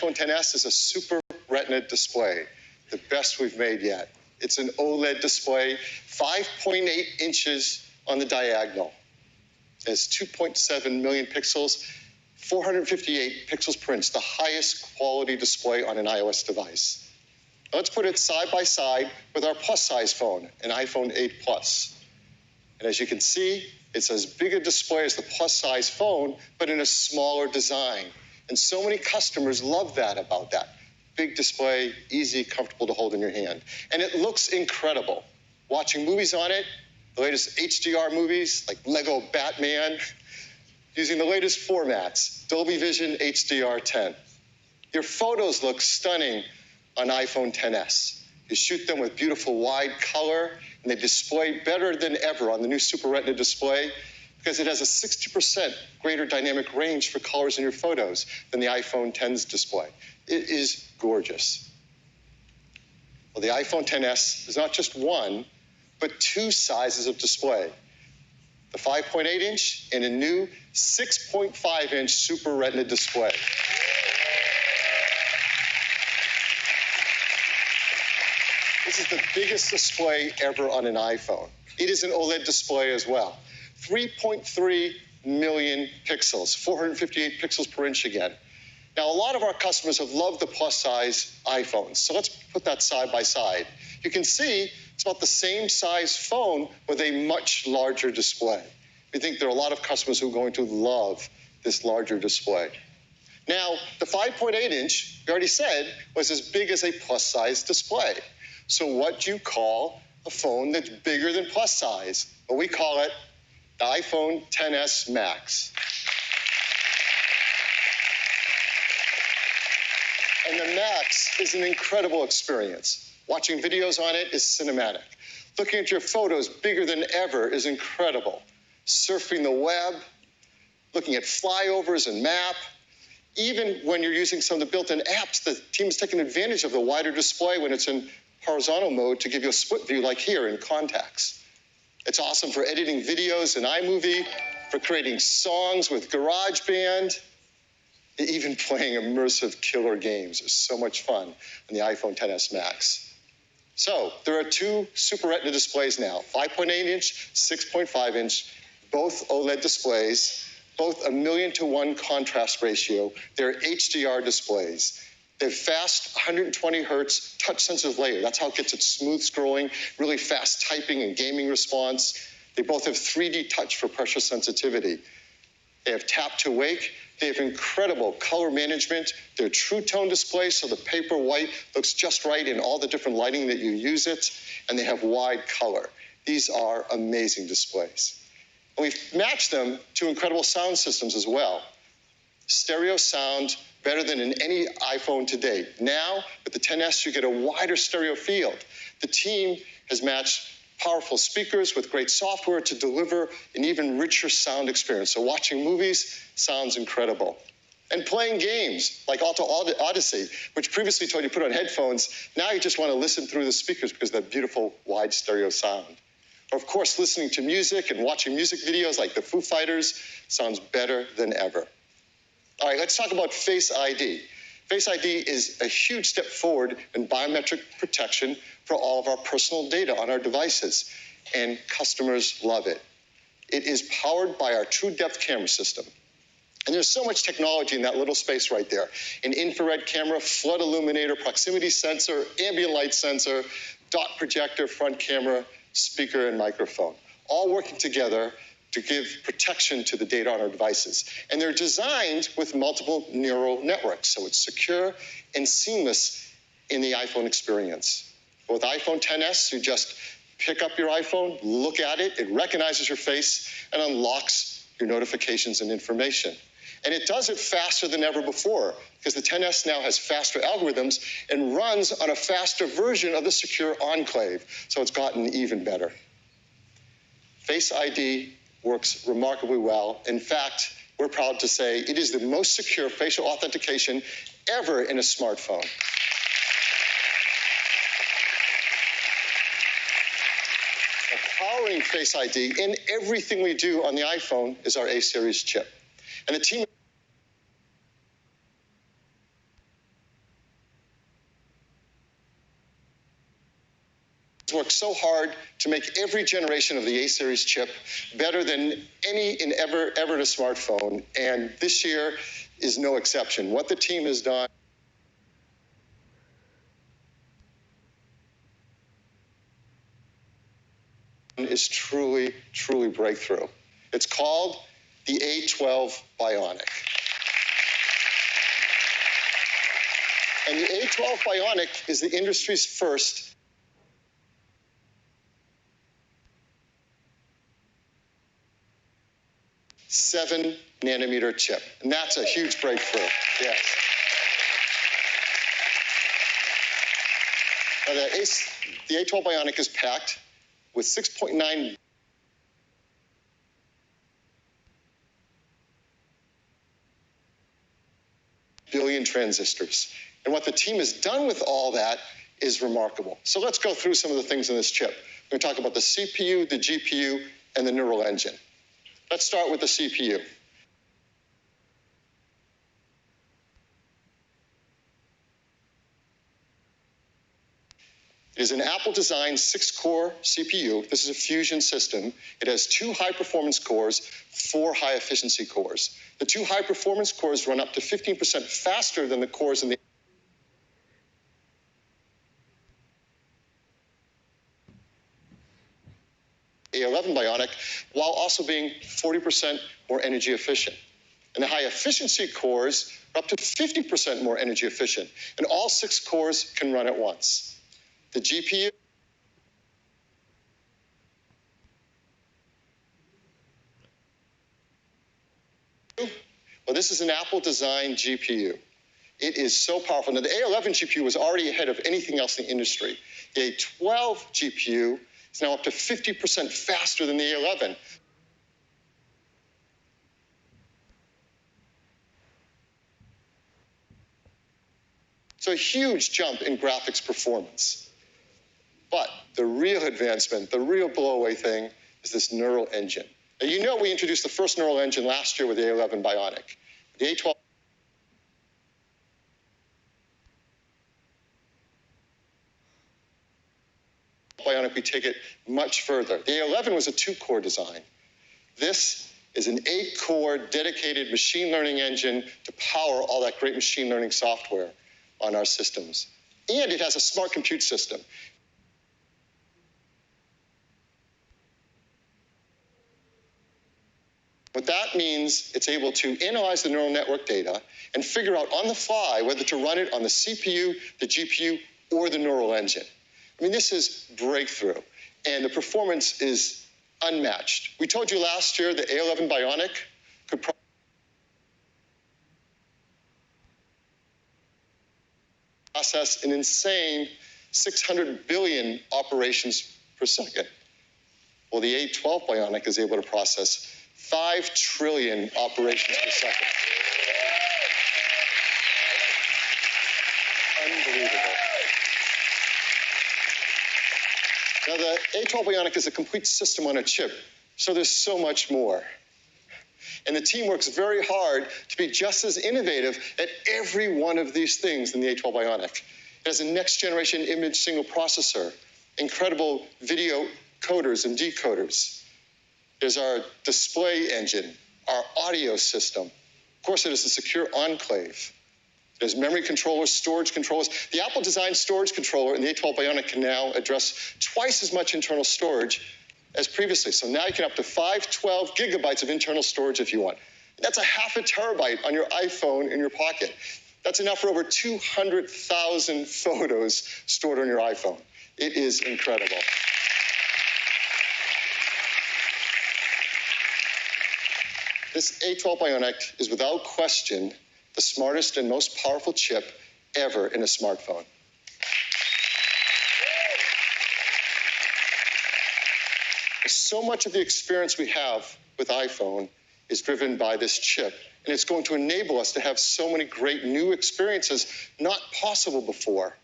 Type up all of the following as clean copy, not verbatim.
iPhone XS is a Super Retina display, the best we've made yet. It's an OLED display, 5.8 inches on the diagonal. It's 2.7 million pixels, 458 pixels per inch, the highest quality display on an iOS device. Now let's put it side by side with our plus size phone, an iPhone 8 Plus. And as you can see, it's as big a display as the plus size phone, but in a smaller design. And so many customers love that about that. Big display, easy, comfortable to hold in your hand. And it looks incredible. Watching movies on it, the latest HDR movies like Lego Batman, using the latest formats, Dolby Vision HDR10. Your photos look stunning on iPhone XS. You shoot them with beautiful wide color, and they display better than ever on the new Super Retina display because it has a 60% greater dynamic range for colors in your photos than the iPhone X's display. It is gorgeous. Well, the iPhone XS is not just one, but two sizes of display. The 5.8-inch and a new 6.5-inch Super Retina display. This is the biggest display ever on an iPhone. It is an OLED display as well. 3.3 million pixels, 458 pixels per inch again. Now, a lot of our customers have loved the plus-size iPhones, so let's put that side by side. You can see it's about the same size phone with a much larger display. We think there are a lot of customers who are going to love this larger display. Now, the 5.8-inch, we already said, was as big as a plus-size display. So what do you call a phone that's bigger than plus size? Well, we call it the iPhone XS Max. And the Max is an incredible experience. Watching videos on it is cinematic. Looking at your photos bigger than ever is incredible. Surfing the web, looking at flyovers and map. Even when you're using some of the built-in apps, the team is taking advantage of the wider display when it's in horizontal mode to give you a split view like here in Contacts. It's awesome for editing videos in iMovie, for creating songs with GarageBand, even playing immersive killer games. It's so much fun on the iPhone XS Max. So there are two Super Retina displays now, 5.8-inch, 6.5-inch, both OLED displays, both 1,000,000:1 contrast ratio. They're HDR displays. They have fast 120 hertz touch-sensitive layer. That's how it gets its smooth scrolling, really fast typing and gaming response. They both have 3D touch for pressure sensitivity. They have tap to wake. They have incredible color management. They're true tone displays, so the paper white looks just right in all the different lighting that you use it. And they have wide color. These are amazing displays. And we've matched them to incredible sound systems as well. Stereo sound, better than in any iPhone to date. Now, with the XS, you get a wider stereo field. The team has matched powerful speakers with great software to deliver an even richer sound experience. So watching movies sounds incredible. And playing games like Alto Odyssey, which previously told you to put on headphones, now you just want to listen through the speakers because of that beautiful wide stereo sound. Or of course, listening to music and watching music videos like the Foo Fighters sounds better than ever. All right, let's talk about Face ID. Face ID is a huge step forward in biometric protection for all of our personal data on our devices, and customers love it. It is powered by our True Depth camera system. And there's so much technology in that little space right there. An infrared camera, flood illuminator, proximity sensor, ambient light sensor, dot projector, front camera, speaker, and microphone, all working together to give protection to the data on our devices. And they're designed with multiple neural networks, so it's secure and seamless in the iPhone experience. With iPhone XS, you just pick up your iPhone, look at it, it recognizes your face, and unlocks your notifications and information. And it does it faster than ever before, because the XS now has faster algorithms and runs on a faster version of the secure enclave, so it's gotten even better. Face ID works remarkably well. In fact, we're proud to say it is the most secure facial authentication ever in a smartphone. Powering Face ID in everything we do on the iPhone is our A-series chip. And the team worked so hard to make every generation of the A-series chip better than any in ever in a smartphone, and this year is no exception. What the team has done is truly, truly breakthrough. It's called the A12 Bionic. And the A12 Bionic is the industry's first $7-nanometer chip. And that's a huge breakthrough. Yes. Now the A12 Bionic is packed with 6.9 billion transistors. And what the team has done with all that is remarkable. So let's go through some of the things in this chip. We're going to talk about the CPU, the GPU, and the neural engine. Let's start with the CPU. It is an Apple-designed 6-core CPU. This is a fusion system. It has 2 high-performance cores, 4 high-efficiency cores. The 2 high-performance cores run up to 15% faster than the cores in the A11 Bionic, while also being 40% more energy efficient. And the high-efficiency cores are up to 50% more energy efficient. And all 6 cores can run at once. The GPU well, this is an Apple-designed GPU. It is so powerful. Now, the A11 GPU was already ahead of anything else in the industry. The A12 GPU is now up to 50% faster than the A11. So a huge jump in graphics performance. But the real advancement, the real blow-away thing, is this neural engine. Now, you know we introduced the first neural engine last year with the A11 Bionic. The A12 Bionic, we take it much further. The A11 was a 2-core design. This is an 8-core dedicated machine learning engine to power all that great machine learning software on our systems. And it has a smart compute system. What that means, it's able to analyze the neural network data and figure out on the fly whether to run it on the CPU, the GPU, or the neural engine. I mean, this is breakthrough, and the performance is unmatched. We told you last year the A11 Bionic could process an insane 600 billion operations per second. Well, the A12 Bionic is able to process 5 trillion operations per second. Unbelievable. Now, the A12 Bionic is a complete system on a chip, so there's so much more. And the team works very hard to be just as innovative at every one of these things in the A12 Bionic. It has a next-generation image signal processor, incredible video coders and decoders. There's our display engine, our audio system. Of course, it is a secure enclave. There's memory controllers, storage controllers. The Apple-designed storage controller in the A12 Bionic can now address twice as much internal storage as previously. So now you can up to 512 gigabytes of internal storage if you want. That's a half a terabyte on your iPhone in your pocket. That's enough for over 200,000 photos stored on your iPhone. It is incredible. This A12 Bionic is without question the smartest and most powerful chip ever in a smartphone. So much of the experience we have with iPhone is driven by this chip, and it's going to enable us to have so many great new experiences not possible before.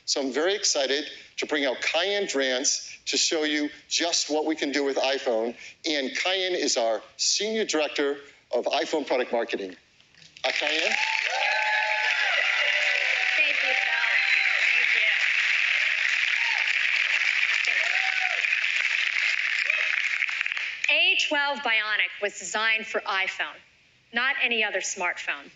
So I'm very excited to bring out Cayenne Drance to show you just what we can do with iPhone. And Cayenne is our Senior Director of iPhone Product Marketing. Cayenne? Thank you, Phil. Thank you. A12 Bionic was designed for iPhone, not any other smartphone.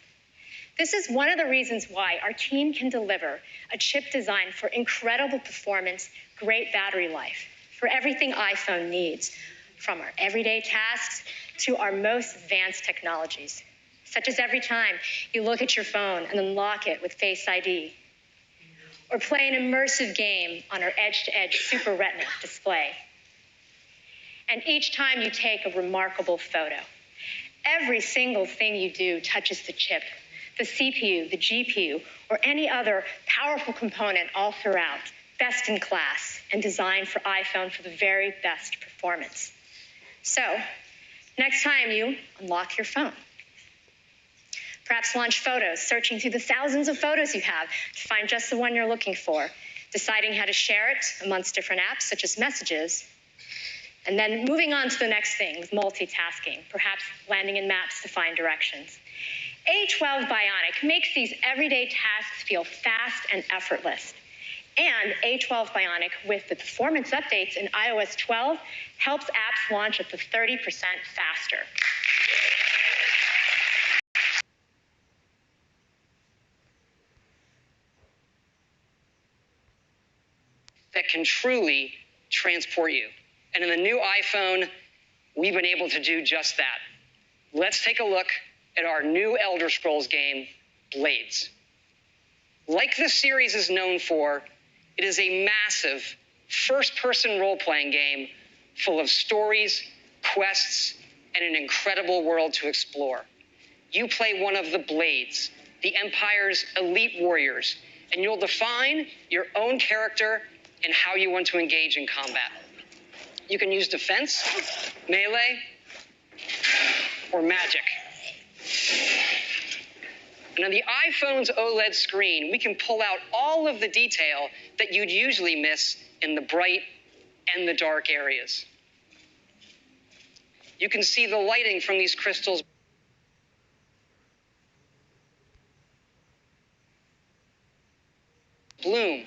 This is one of the reasons why our team can deliver a chip designed for incredible performance, great battery life, for everything iPhone needs, from our everyday tasks to our most advanced technologies, such as every time you look at your phone and unlock it with Face ID, or play an immersive game on our edge-to-edge Super Retina display. And each time you take a remarkable photo. Every single thing you do touches the chip, the CPU, the GPU, or any other powerful component all throughout, best in class and designed for iPhone for the very best performance. So, next time you unlock your phone, perhaps launch photos, searching through the thousands of photos you have to find just the one you're looking for, deciding how to share it amongst different apps such as Messages, and then moving on to the next thing with multitasking, perhaps landing in Maps to find directions. A12 Bionic makes these everyday tasks feel fast and effortless. And A12 Bionic, with the performance updates in iOS 12, helps apps launch up to 30% faster. That can truly transport you. And in the new iPhone, we've been able to do just that. Let's take a look at our new Elder Scrolls game, Blades. Like the series is known for, it is a massive first-person role-playing game full of stories, quests, and an incredible world to explore. You play one of the Blades, the Empire's elite warriors, and you'll define your own character and how you want to engage in combat. You can use defense, melee, or magic. And on the iPhone's OLED screen, we can pull out all of the detail that you'd usually miss in the bright and the dark areas. You can see the lighting from these crystals bloom,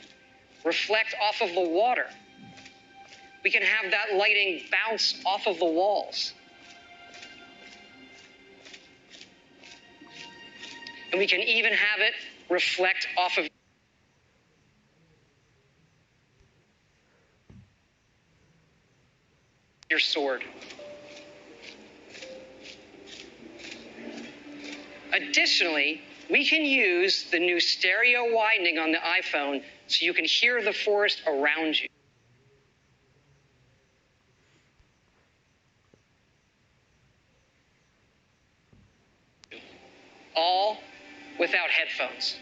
reflect off of the water. We can have that lighting bounce off of the walls. And we can even have it reflect off of your sword. Additionally, we can use the new stereo widening on the iPhone so you can hear the forest around you. All without headphones.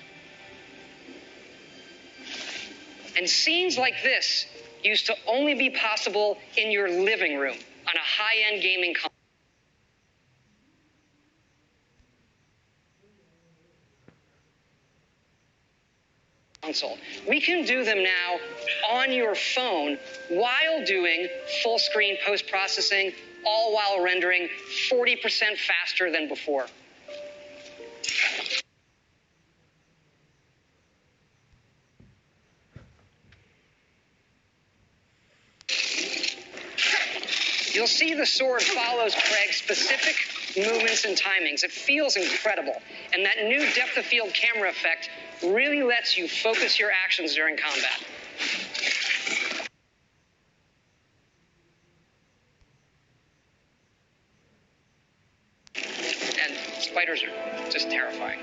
And scenes like this used to only be possible in your living room on a high-end gaming console. We can do them now on your phone while doing full-screen post-processing, all while rendering 40% faster than before. You'll see the sword follows Craig's specific movements and timings. It feels incredible. And that new depth of field camera effect really lets you focus your actions during combat. And spiders are just terrifying.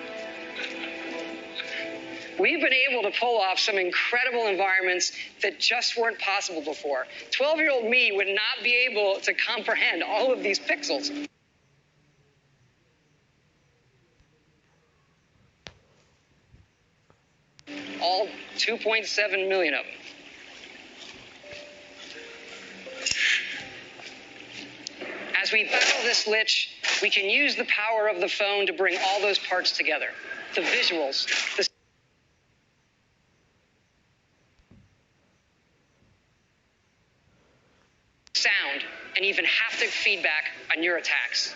We've been able to pull off some incredible environments that just weren't possible before. 12-year-old me would not be able to comprehend all of these pixels. All 2.7 million of them. As we battle this lich, we can use the power of the phone to bring all those parts together. The visuals, the sound, and even haptic feedback on your attacks.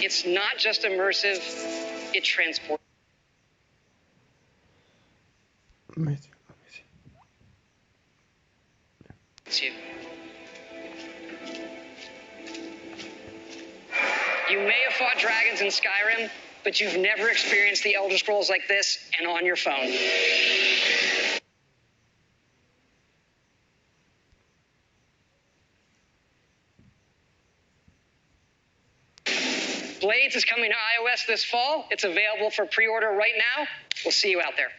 It's not just immersive, it transports. Amazing. It's you. You may have fought dragons in Skyrim, but you've never experienced the Elder Scrolls like this and on your phone. Blades is coming to iOS this fall. It's available for pre-order right now. We'll see you out there.